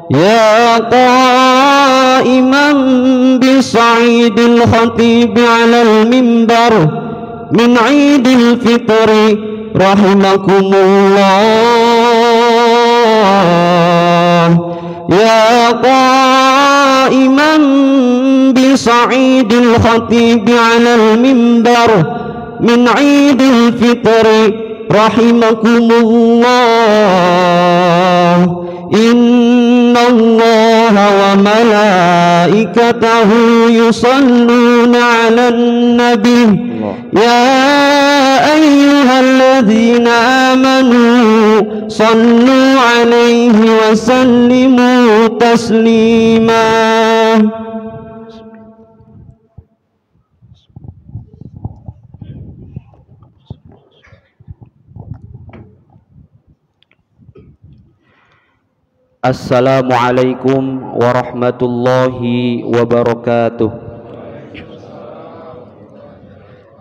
يا قائما بصعيد الخطيب على المنبر من عيد الفطر رحمكم الله. يا قائما بصعيد الخطيب على المنبر من عيد الفطر رحمكم الله. إن الله وملائكته يصلون على النبي يا أيها الذين آمنوا صلوا عليه وسلموا تسليما. Assalamualaikum warahmatullahi wabarakatuh.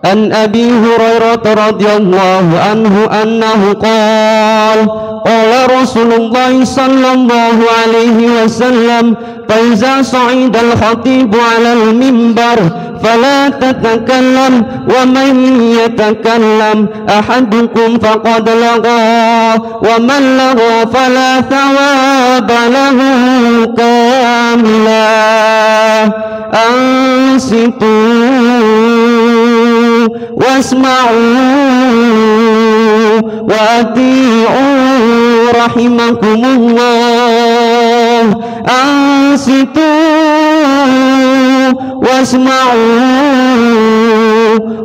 An Abi Hurairah radhiyallahu anhu annahu qala qala Rasulullah sallallahu alaihi wasallam فإذا صعد الخطيب على المنبر فلا تتكلم ومن يتكلم أحدكم فقد لغى ومن لغى فلا ثواب له كاملا. أنصتوا واسمعوا وأطيعوا رحمكم الله. أنصتوا واسمعوا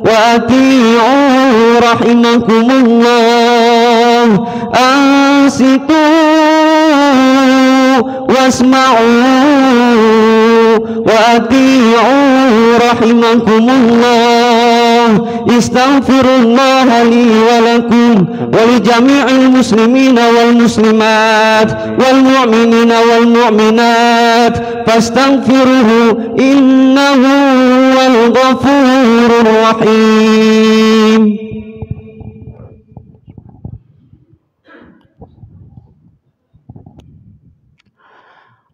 وأطيعوا رحمكم الله. أنصتوا واسمعوا وأطيعوا رحمكم الله. استغفر الله لي ولكم ولجميع المسلمين والمسلمات والمؤمنين والمؤمنات فاستغفروه إنه هو الغفور الرحيم.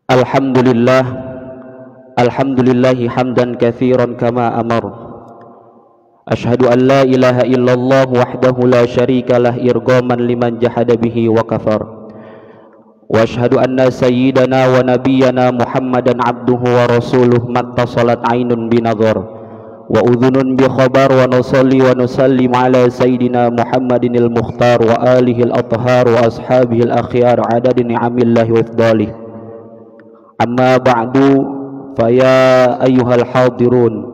Alhamdulillah, alhamdulillahi hamdan katsiran kama amar. Ashhadu an la ilaha illallah wahdahu la syarika lah irghaman liman jahada bihi wa kafar. Wa ashhadu anna sayyidana wa nabiyyana Muhammadan abduhu wa rasuluh mattasalat ainun binadhar wa udhunun bi khabar wa nusalli wa nusallim ala sayyidina Muhammadinil mukhtar wa alihi al-athhar wa ashabihi al-akhyar adad ni'amillahi wa ifdalih. Amma ba'du, faya ayyuhal hadirun,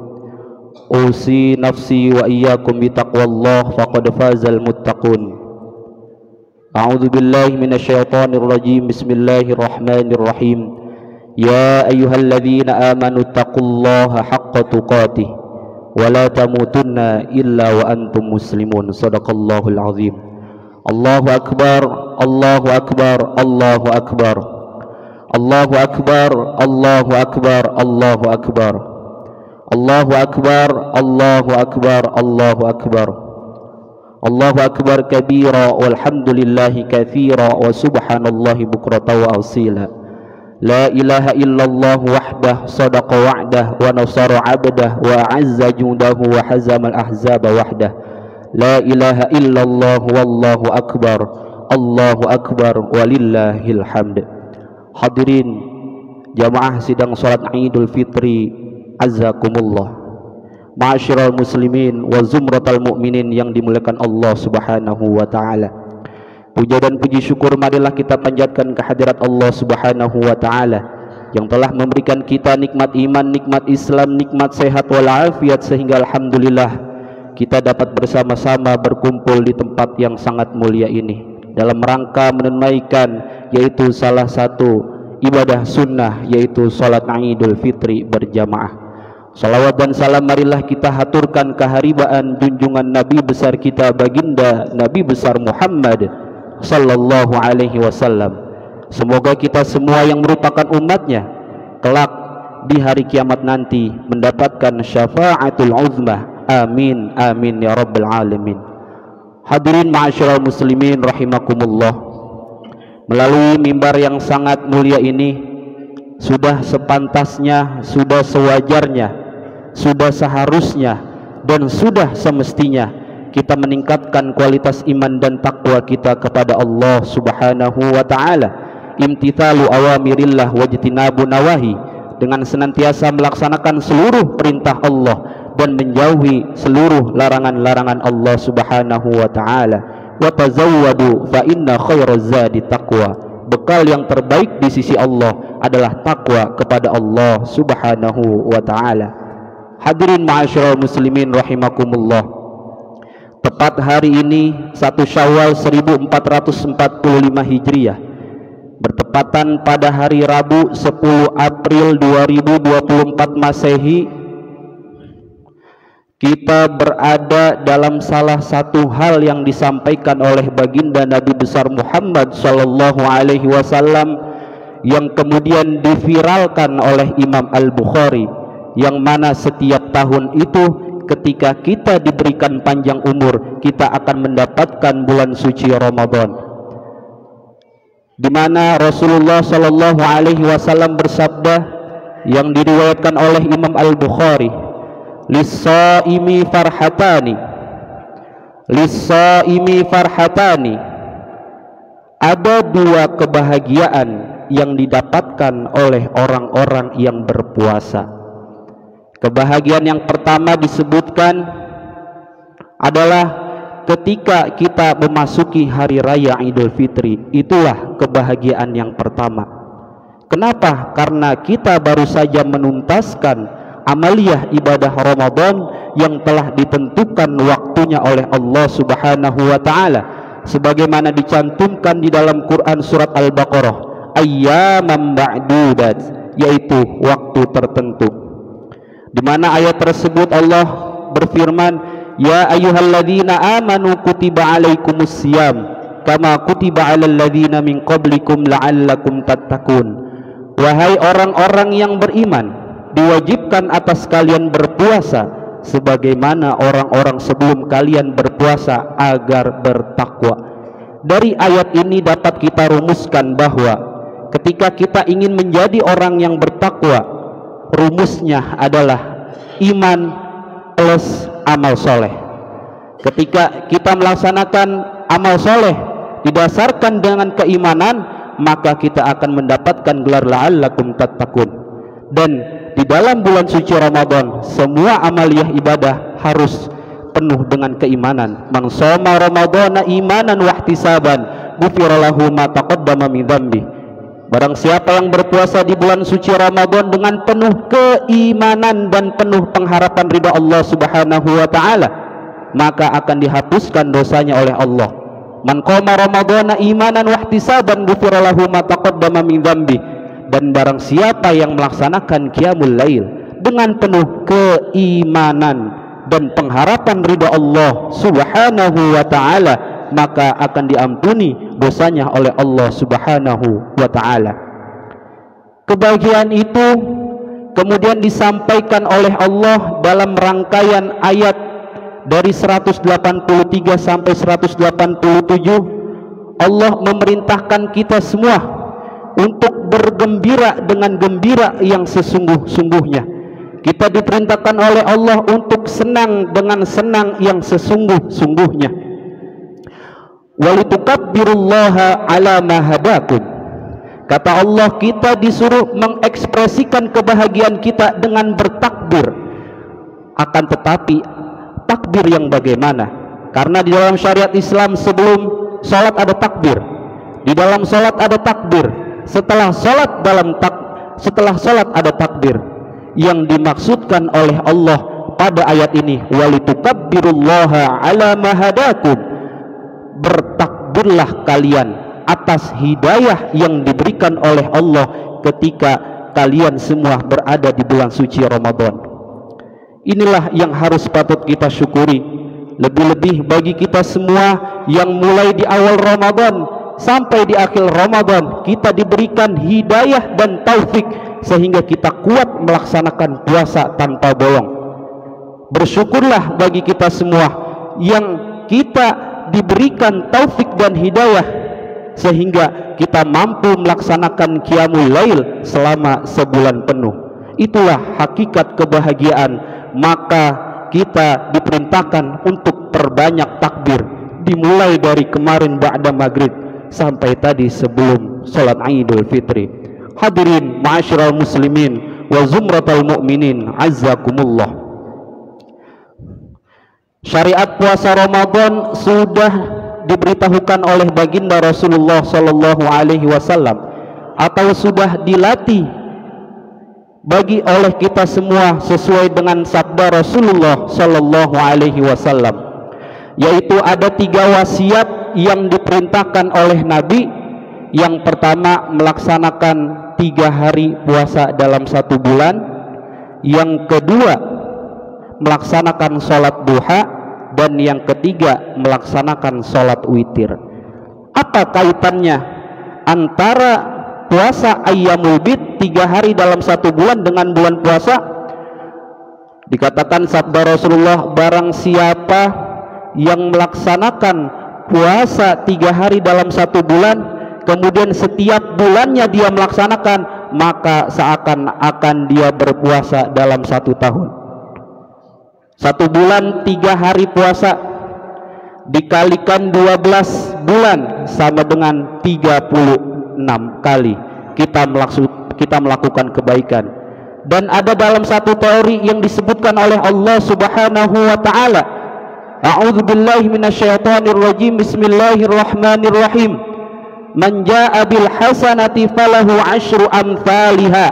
usi nafsi wa iyyakum bitaqwallah faqad fazal muttaqun. A'udzu billahi minasyaitonir rajim. Bismillahirrahmanirrahim. Ya ayyuhalladzina amanu taqullaha haqqa tuqatih wa la tamutunna illa wa antum muslimun. Shadaqallahul azim. Allahu akbar, Allahu akbar, Allahu akbar. Allahu akbar, Allahu akbar, Allahu akbar. Allahu akbar, Allahu akbar, Allahu akbar. Allahu akbar kabira walhamdulillahi katsira wa subhanallahi bukratan wa asila. La ilaha illallah wahdah sadaqa wa'dah wa nasara 'abdah wa a'azza jundahu wa hazamal ahzaba wahdah. La ilaha illallah wallahu akbar. Allahu akbar walillahil hamd. Hadirin jamaah sidang salat Idul Fitri azzakumullah, ma'asyiral muslimin wa zumratal mu'minin yang dimuliakan Allah Subhanahu wa taala. Puja dan puji syukur marilah kita panjatkan kehadirat Allah Subhanahu wa taala yang telah memberikan kita nikmat iman, nikmat Islam, nikmat sehat walafiat sehingga alhamdulillah kita dapat bersama-sama berkumpul di tempat yang sangat mulia ini dalam rangka menunaikan yaitu salah satu ibadah sunnah yaitu salat Idul Fitri berjamaah. Salawat dan salam marilah kita haturkan keharibaan junjungan Nabi besar kita baginda Nabi besar Muhammad sallallahu alaihi wasallam. Semoga kita semua yang merupakan umatnya kelak di hari kiamat nanti mendapatkan syafaatul uzmah. Amin amin ya rabbal alamin. Hadirin ma'asyiral muslimin rahimakumullah. Melalui mimbar yang sangat mulia ini, sudah sepantasnya, sudah sewajarnya, sudah seharusnya, dan sudah semestinya kita meningkatkan kualitas iman dan takwa kita kepada Allah Subhanahu wa ta'ala. Imtithalu awamirillah wajtinabu nawahi, dengan senantiasa melaksanakan seluruh perintah Allah dan menjauhi seluruh larangan-larangan Allah Subhanahu wa ta'ala. Wa tazawwadu fa inna khairaz zadi taqwa, bekal yang terbaik di sisi Allah adalah takwa kepada Allah Subhanahu wa ta'ala. Hadirin ma'asyiral muslimin rahimakumullah, tepat hari ini 1 Syawal 1445 Hijriah, bertepatan pada hari Rabu 10 April 2024 Masehi, kita berada dalam salah satu hal yang disampaikan oleh baginda Nabi besar Muhammad sallallahu alaihi wasallam yang kemudian diviralkan oleh Imam Al-Bukhari, yang mana setiap tahun itu ketika kita diberikan panjang umur, kita akan mendapatkan bulan suci Ramadan, di mana Rasulullah sallallahu alaihi wasallam bersabda yang diriwayatkan oleh Imam Al-Bukhari, lis-shaimi farhatani, lis-shaimi farhatani, ada dua kebahagiaan yang didapatkan oleh orang-orang yang berpuasa. Kebahagiaan yang pertama disebutkan adalah ketika kita memasuki hari raya Idul Fitri. Itulah kebahagiaan yang pertama. Kenapa? Karena kita baru saja menuntaskan amaliyah ibadah Ramadan yang telah ditentukan waktunya oleh Allah Subhanahu wa ta'ala, sebagaimana dicantumkan di dalam Quran surat Al-Baqarah, ayyaman ma'dudat, yaitu waktu tertentu, di mana ayat tersebut Allah berfirman, ya ayyuhalladzina amanu kutiba alaikumus siyam kama kutiba alal ladzina min qablikum la'allakum tattaqun. Wahai orang-orang yang beriman, diwajibkan atas kalian berpuasa sebagaimana orang-orang sebelum kalian berpuasa agar bertakwa. Dari ayat ini dapat kita rumuskan bahwa ketika kita ingin menjadi orang yang bertakwa, rumusnya adalah iman plus amal soleh. Ketika kita melaksanakan amal soleh didasarkan dengan keimanan, maka kita akan mendapatkan gelar la'allakum tattaqun. Dan di dalam bulan suci Ramadan, semua amaliyah ibadah harus penuh dengan keimanan. Man shoma ramadhana imanan wa ihtisaban ghufira lahu ma taqaddama min dzambi. Barang siapa yang berpuasa di bulan suci Ramadan dengan penuh keimanan dan penuh pengharapan ridha Allah Subhanahu wa ta'ala, maka akan dihapuskan dosanya oleh Allah. Man qoma ramadhana imanan wa ihtisaban ghufira lahu ma taqaddama min dzambi. Dan barang siapa yang melaksanakan qiyamul lail dengan penuh keimanan dan pengharapan ridha Allah Subhanahu wa ta'ala, maka akan diampuni dosanya oleh Allah Subhanahu wa ta'ala. Kebahagiaan itu kemudian disampaikan oleh Allah dalam rangkaian ayat dari 183 sampai 187. Allah memerintahkan kita semua untuk bergembira dengan gembira yang sesungguh-sungguhnya. Kita diperintahkan oleh Allah untuk senang dengan senang yang sesungguh-sungguhnya. Walitukabbirullaha ala ma hadakum. Kata Allah, kita disuruh mengekspresikan kebahagiaan kita dengan bertakbir. Akan tetapi takbir yang bagaimana? Karena di dalam syariat Islam sebelum sholat ada takbir, di dalam sholat ada takbir, setelah sholat ada takbir. Yang dimaksudkan oleh Allah pada ayat ini, walitukabbirullaha ala ma hadakum, bertakbirlah kalian atas hidayah yang diberikan oleh Allah ketika kalian semua berada di bulan suci Ramadan. Inilah yang harus patut kita syukuri, lebih-lebih bagi kita semua yang mulai di awal Ramadan sampai di akhir Ramadan kita diberikan hidayah dan taufik sehingga kita kuat melaksanakan puasa tanpa bolong. Bersyukurlah bagi kita semua yang kita diberikan taufik dan hidayah sehingga kita mampu melaksanakan qiyamul lail selama sebulan penuh. Itulah hakikat kebahagiaan. Maka kita diperintahkan untuk perbanyak takbir, dimulai dari kemarin ba'da maghrib sampai tadi sebelum salat Idul Fitri. Hadirin ma'asyiral muslimin wa zumratal mu'minin, azzakumullah. Syariat puasa Ramadan sudah diberitahukan oleh baginda Rasulullah sallallahu alaihi wasallam, atau sudah dilatih bagi oleh kita semua sesuai dengan sabda Rasulullah sallallahu alaihi wasallam, yaitu ada 3 wasiat yang diperintahkan oleh Nabi. Yang pertama, melaksanakan 3 hari puasa dalam 1 bulan. Yang kedua, melaksanakan sholat duha. Dan yang ketiga, melaksanakan sholat witir. Apa kaitannya antara puasa ayyamul bid 3 hari dalam 1 bulan dengan bulan puasa? Dikatakan sabda Rasulullah, barang siapa yang melaksanakan puasa 3 hari dalam 1 bulan, kemudian setiap bulannya dia melaksanakan, maka seakan-akan dia berpuasa dalam 1 tahun. 1 bulan 3 hari puasa dikalikan 12 bulan sama dengan 36 kali kita melakukan kebaikan. Dan ada dalam satu teori yang disebutkan oleh Allah Subhanahu wa taala, a'udzubillahi minasyaitonir rajim, bismillahirrahmanirrahim, man jaa'a bil hasanati falahu 'asyru amsalha.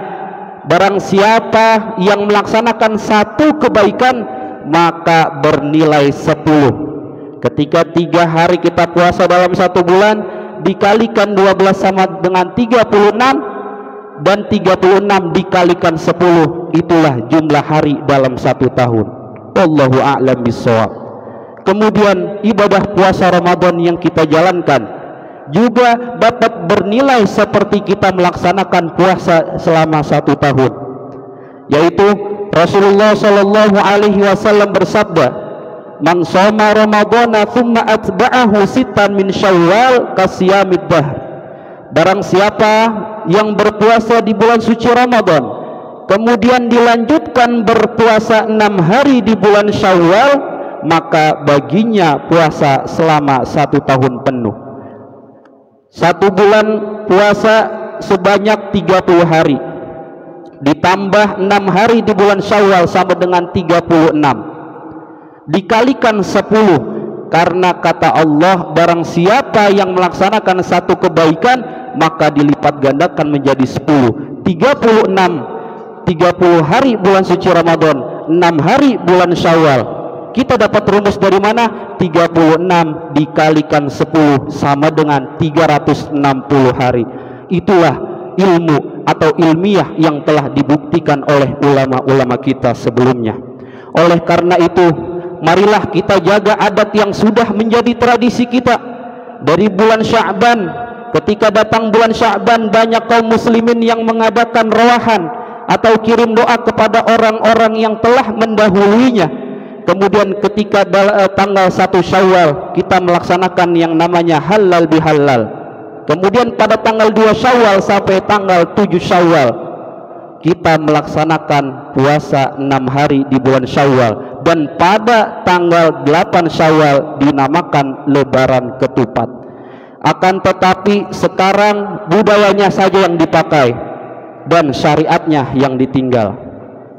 Barang siapa yang melaksanakan 1 kebaikan maka bernilai 10. Ketika 3 hari kita puasa dalam 1 bulan dikalikan 12 sama dengan 36, dan 36 dikalikan 10, itulah jumlah hari dalam 1 tahun. Wallahu a'lam bishawab. Kemudian ibadah puasa Ramadan yang kita jalankan juga dapat bernilai seperti kita melaksanakan puasa selama 1 tahun, yaitu Rasulullah sallallahu alaihi wasallam bersabda, man shoma ramadhana thumma atba'ahu sittan min syawal kasiyamid dahr. Barang siapa yang berpuasa di bulan suci Ramadan kemudian dilanjutkan berpuasa 6 hari di bulan Syawal, maka baginya puasa selama 1 tahun penuh. 1 bulan puasa sebanyak 30 hari ditambah 6 hari di bulan Syawal sama dengan 36, dikalikan 10, karena kata Allah, barang siapa yang melaksanakan 1 kebaikan maka dilipat gandakan menjadi 10. 30 hari bulan suci Ramadan, 6 hari bulan Syawal. Kita dapat rumus dari mana? 36 dikalikan 10 sama dengan 360 hari. Itulah ilmu atau ilmiah yang telah dibuktikan oleh ulama-ulama kita sebelumnya. Oleh karena itu, marilah kita jaga adat yang sudah menjadi tradisi kita dari bulan Sya'ban. Ketika datang bulan Sya'ban, banyak kaum muslimin yang mengadakan rawahan atau kirim doa kepada orang-orang yang telah mendahulunya. Kemudian ketika tanggal 1 Syawal kita melaksanakan yang namanya halal bihalal. Kemudian pada tanggal 2 Syawal sampai tanggal 7 Syawal kita melaksanakan puasa 6 hari di bulan Syawal, dan pada tanggal 8 Syawal dinamakan lebaran ketupat. Akan tetapi sekarang budayanya saja yang dipakai dan syariatnya yang ditinggal.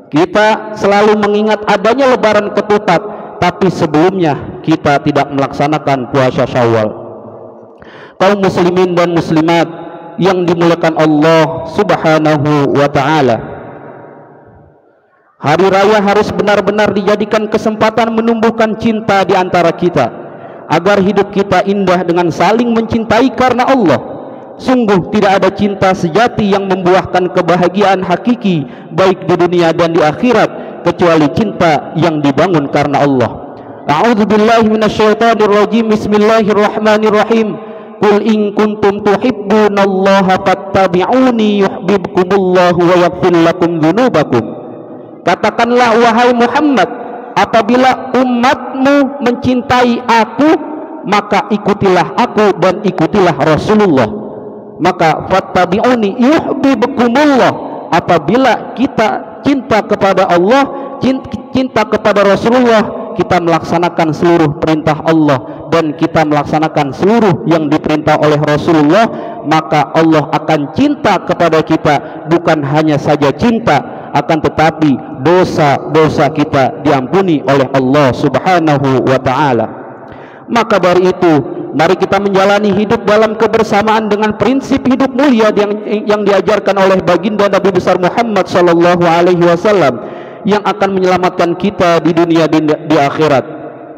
Kita selalu mengingat adanya lebaran ketupat, tapi sebelumnya kita tidak melaksanakan puasa Syawal. Kaum muslimin dan muslimat yang dimuliakan Allah Subhanahu wa ta'ala, hari raya harus benar-benar dijadikan kesempatan menumbuhkan cinta di antara kita, agar hidup kita indah dengan saling mencintai karena Allah. Sungguh tidak ada cinta sejati yang membuahkan kebahagiaan hakiki baik di dunia dan di akhirat kecuali cinta yang dibangun karena Allah. A'udzubillahi minasyaitonir rajim. Bismillahirrahmanirrahim. Qul in kuntum tuhibbunallaha fattabi'uni yuhibbukumullahu wa yaghfir lakum dzunubakum. Katakanlah wahai Muhammad, apabila umatmu mencintai aku, maka ikutilah aku dan ikutilah Rasulullah. maka fattabi'uni yuhibbukumullah. Apabila kita cinta kepada Allah, cinta kepada Rasulullah, kita melaksanakan seluruh perintah Allah dan kita melaksanakan seluruh yang diperintah oleh Rasulullah, maka Allah akan cinta kepada kita. Bukan hanya saja cinta, akan tetapi dosa-dosa kita diampuni oleh Allah Subhanahu wa ta'ala. Maka dari itu, mari kita menjalani hidup dalam kebersamaan dengan prinsip hidup mulia yang diajarkan oleh baginda Nabi besar Muhammad sallallahu alaihi wasallam, yang akan menyelamatkan kita di dunia dan di akhirat.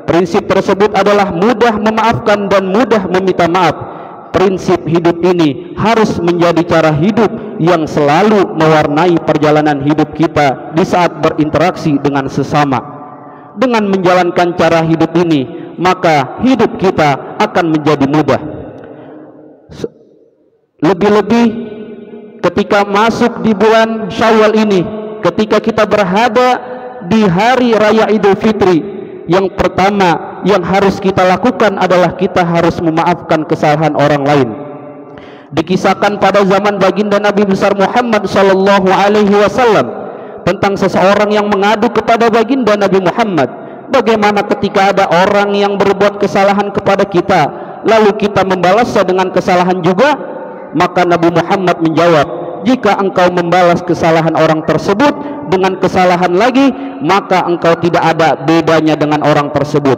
Prinsip tersebut adalah mudah memaafkan dan mudah meminta maaf. Prinsip hidup ini harus menjadi cara hidup yang selalu mewarnai perjalanan hidup kita di saat berinteraksi dengan sesama. Dengan menjalankan cara hidup ini, maka hidup kita akan menjadi mudah. Lebih-lebih ketika masuk di bulan Syawal ini, ketika kita berada di hari raya Idul Fitri, yang pertama yang harus kita lakukan adalah kita harus memaafkan kesalahan orang lain. Dikisahkan pada zaman baginda Nabi besar Muhammad sallallahu alaihi wasallam tentang seseorang yang mengadu kepada baginda Nabi Muhammad, bagaimana ketika ada orang yang berbuat kesalahan kepada kita, lalu kita membalasnya dengan kesalahan juga. Maka Nabi Muhammad menjawab, jika engkau membalas kesalahan orang tersebut dengan kesalahan lagi, maka engkau tidak ada bedanya dengan orang tersebut.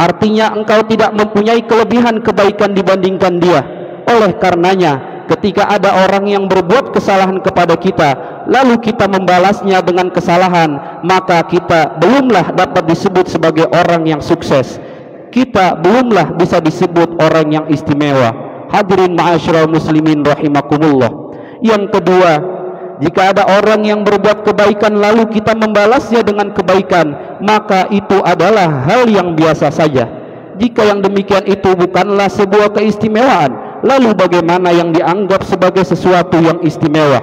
Artinya engkau tidak mempunyai kelebihan kebaikan dibandingkan dia. Oleh karenanya, ketika ada orang yang berbuat kesalahan kepada kita, lalu kita membalasnya dengan kesalahan, maka kita belumlah dapat disebut sebagai orang yang sukses. Kita belumlah bisa disebut orang yang istimewa. Hadirin ma'asyiral muslimin rahimakumullah. Yang kedua, jika ada orang yang berbuat kebaikan lalu kita membalasnya dengan kebaikan, maka itu adalah hal yang biasa saja. Jika yang demikian itu bukanlah sebuah keistimewaan, lalu bagaimana yang dianggap sebagai sesuatu yang istimewa?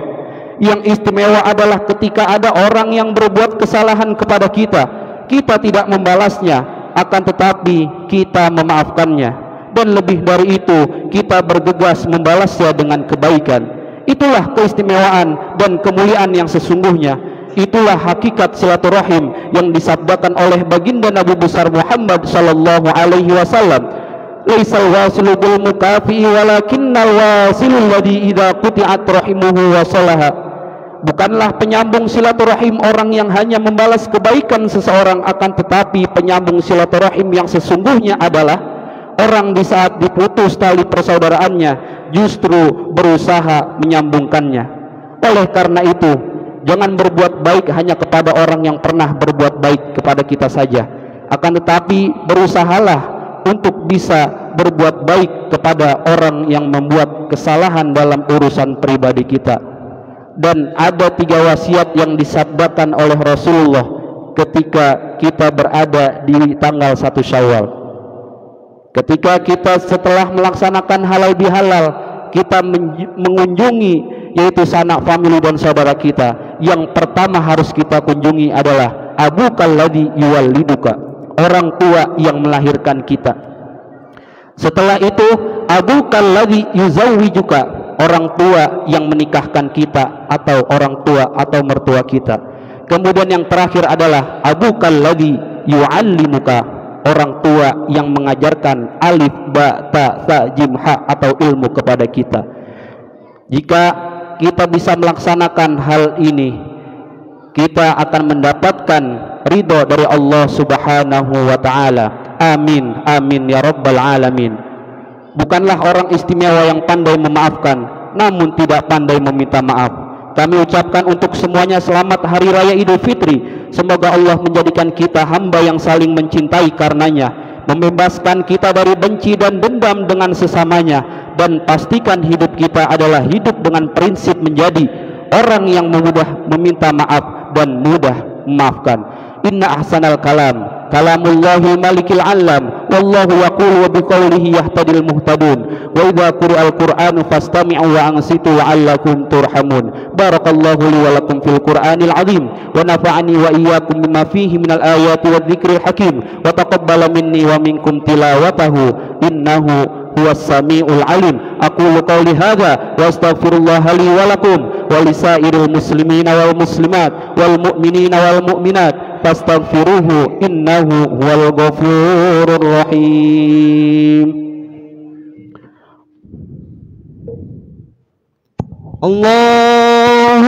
Yang istimewa adalah ketika ada orang yang berbuat kesalahan kepada kita, kita tidak membalasnya, akan tetapi kita memaafkannya, dan lebih dari itu kita bergegas membalasnya dengan kebaikan. Itulah keistimewaan dan kemuliaan yang sesungguhnya. Itulah hakikat silaturahim yang disabdakan oleh baginda Nabi besar Muhammad sallallahu alaihi wasallam. Laisal wasilu bil mukafi walakinnal wasilul ladzi idza quti'at rahimuhu wa salaha. Bukanlah penyambung silaturahim orang yang hanya membalas kebaikan seseorang, akan tetapi penyambung silaturahim yang sesungguhnya adalah orang di saat diputus tali persaudaraannya justru berusaha menyambungkannya. Oleh karena itu, jangan berbuat baik hanya kepada orang yang pernah berbuat baik kepada kita saja, akan tetapi berusahalah untuk bisa berbuat baik kepada orang yang membuat kesalahan dalam urusan pribadi kita. Dan ada 3 wasiat yang disabdakan oleh Rasulullah ketika kita berada di tanggal 1 Syawal. Ketika kita setelah melaksanakan halal bihalal, kita mengunjungi yaitu sanak famili dan saudara kita. Yang pertama harus kita kunjungi adalah abukal ladzi yuwalliduka, orang tua yang melahirkan kita. Setelah itu abukal ladzi yuzawwijuka, orang tua yang menikahkan kita atau orang tua atau mertua kita. Kemudian yang terakhir adalah abukal ladzi yu'allimuka, orang tua yang mengajarkan alif, ba, ta, sa, jim, ha atau ilmu kepada kita. Jika kita bisa melaksanakan hal ini, kita akan mendapatkan ridho dari Allah Subhanahu wa ta'ala. Amin, amin ya rabbal alamin. Bukanlah orang istimewa yang pandai memaafkan, namun tidak pandai meminta maaf. Kami ucapkan untuk semuanya selamat Hari Raya Idul Fitri. Semoga Allah menjadikan kita hamba yang saling mencintai karenanya, membebaskan kita dari benci dan dendam dengan sesamanya, dan pastikan hidup kita adalah hidup dengan prinsip menjadi orang yang mudah meminta maaf dan mudah memaafkan. Inna ahsanal kalam kalamullahil malikil alam, wallahu yaqulu wa biqaulihi yahtadil muhtadun, wa idza quri'al qur'anu fastami'u wa ansitu la'allakum turhamun. Barakallahu li wa lakum fil qur'anil azim, wa nafa'ani wa iyyakum bima fihi minal ayati wadh-dhikril hakim, wa taqabbala minni wa minkum tilawatahu innahu huwas samiul alim. Aqulu qawli hadza wa astaghfirullah li wa lakum wa lisairil muslimina wal muslimat wal mu'minina wal mu'minat fastaghfiruhu innahu huwal ghafurur rahim. Allahumma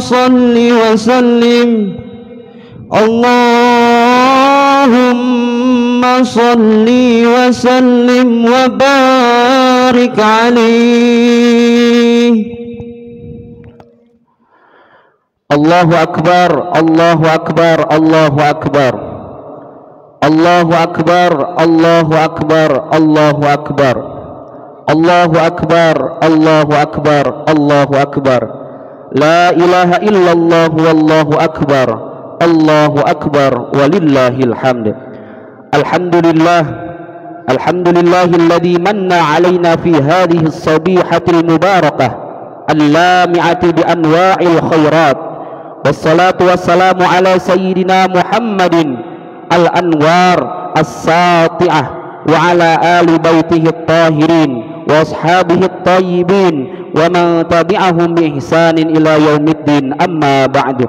salli wa sallim, Allahumma salli wa sallim wa barik alaihi. Allahu akbar, Allahu akbar, Allahu akbar, Allahu akbar, Allahu akbar, Allahu akbar, Allahu akbar, Allahu akbar, Allahu akbar. La ilaha illallah wallahu akbar, Allahu akbar walillahil hamd. Alhamdulillah, alhamdulillahilladzi manna alaina fi hadhihi as-sabihatil mubarakah al-lami'ati bi anwa'il khairat. Wassalatu wassalamu ala sayyidina Muhammadin al-anwar as-sati'ah wa ala ali baitihi at-tahirin wa ashabihi at-tayyibin wa man tabi'ahum bi ihsanin ila yaumiddin, amma ba'du.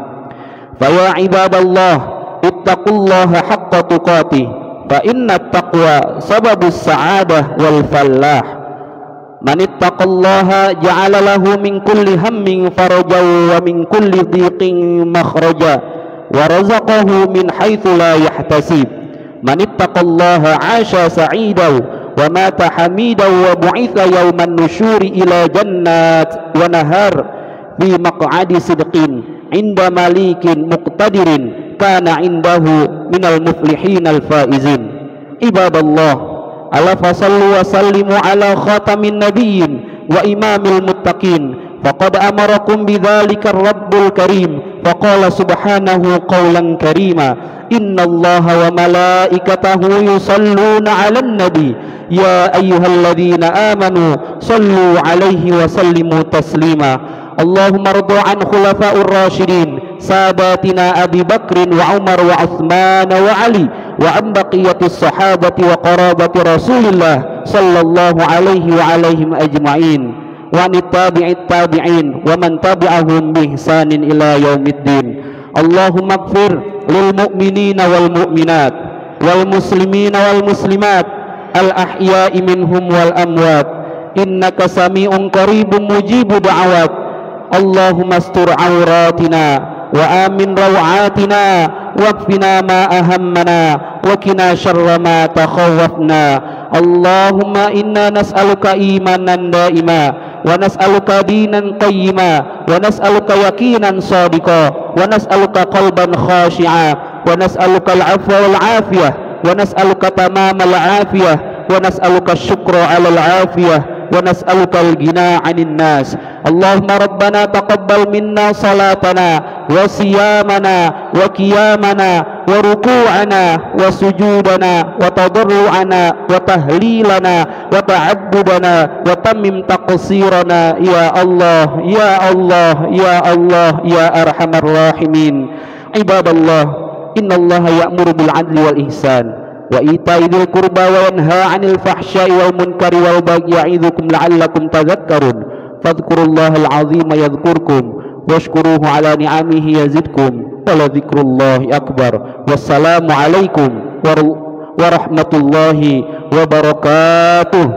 Fa ya ibadallah ittaqullaha haqqa tuqatih fa inna at-taqwa sababus sa'adah wal fallah. Man ittaqallaha ja'ala lahu min kulli hammin farajan wa min kulli dhiqin makhraja wa razaqahu min haitsu la yahtasib. Man ittaqallaha 'asha sa'idan wa mata hamidan wa bu'itha yawman nusyuri ila jannat wa nahar fi maq'adi sidqin 'inda malikin muqtadirin kana 'indahu minal muflihin al faizin. Ibadallah, ala fasallu wa sallimu ala khatamin nabiyyin wa imamil muttaqin faqad amarakum bidzalika rabbul karim faqala subhanahu qawlan karima innallaha wa malaikatahu yusalluna 'alan nabi ya ayyuhalladzina amanu sallu 'alaihi wa sallimu taslima. Allahumma rضى عن خلفاء الراشدين ساداتنا أبي بكر وعمر وعثمان وعلي وعن بقية الصحابة وقرابة رسول الله صلى الله عليه وعليهم أجمعين وعن التابعين ومن تبعهم بإحسان إلى يوم الدين. اللهم اغفر للمؤمنين والمؤمنات والمسلمين والمسلمات الأحياء منهم والأموات إنك سميع قريب مجيب دعوات. اللهم استر عوراتنا وآمن روعاتنا واكفنا ما أهمنا وقنا شر ما تخوفنا. اللهم إنا نسألك إيمانا دائما ونسألك دينا قيما ونسألك يقينا صادقا ونسألك قلبا خاشعا ونسألك العفو والعافية ونسألك تمام العافية ونسألك الشكر على العافية ونسألك الغنى عن الناس. اللهم ربنا تقبل منا صلاتنا وصيامنا وقيامنا وركوعنا وسجودنا وتضرعنا وتهليلنا وتعبدنا وتمم تقصيرنا يا الله يا الله يا الله يا أرحم الراحمين. عباد الله إن الله يأمر بالعدل والإحسان وإيتاء ذي القربى وينهى عن الفحشاء والمنكر والبغي يعظكم لعلكم تذكرون. فاذكروا الله العظيم يذكركم واشكروه على نعمه يزدكم ولذكر الله أكبر. والسلام عليكم ورحمة الله وبركاته.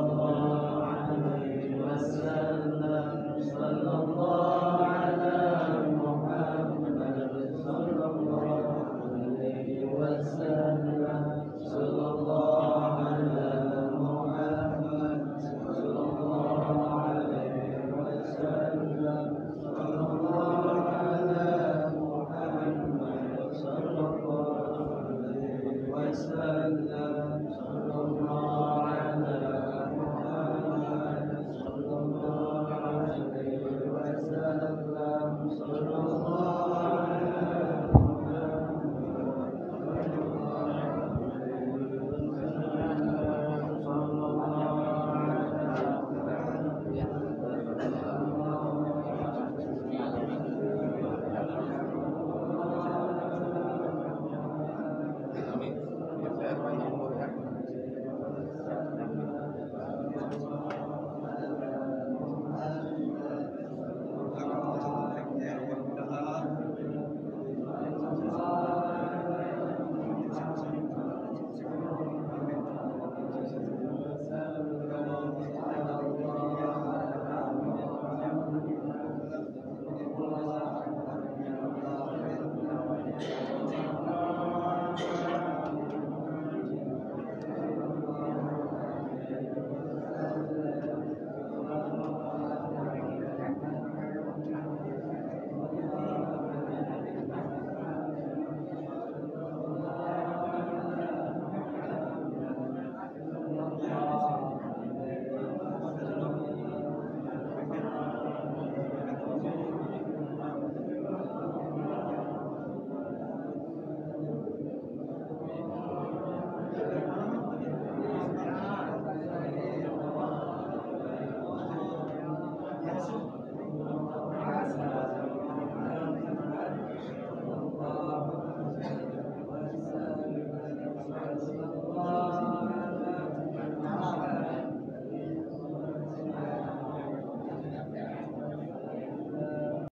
الله عليه وسلم صلى الله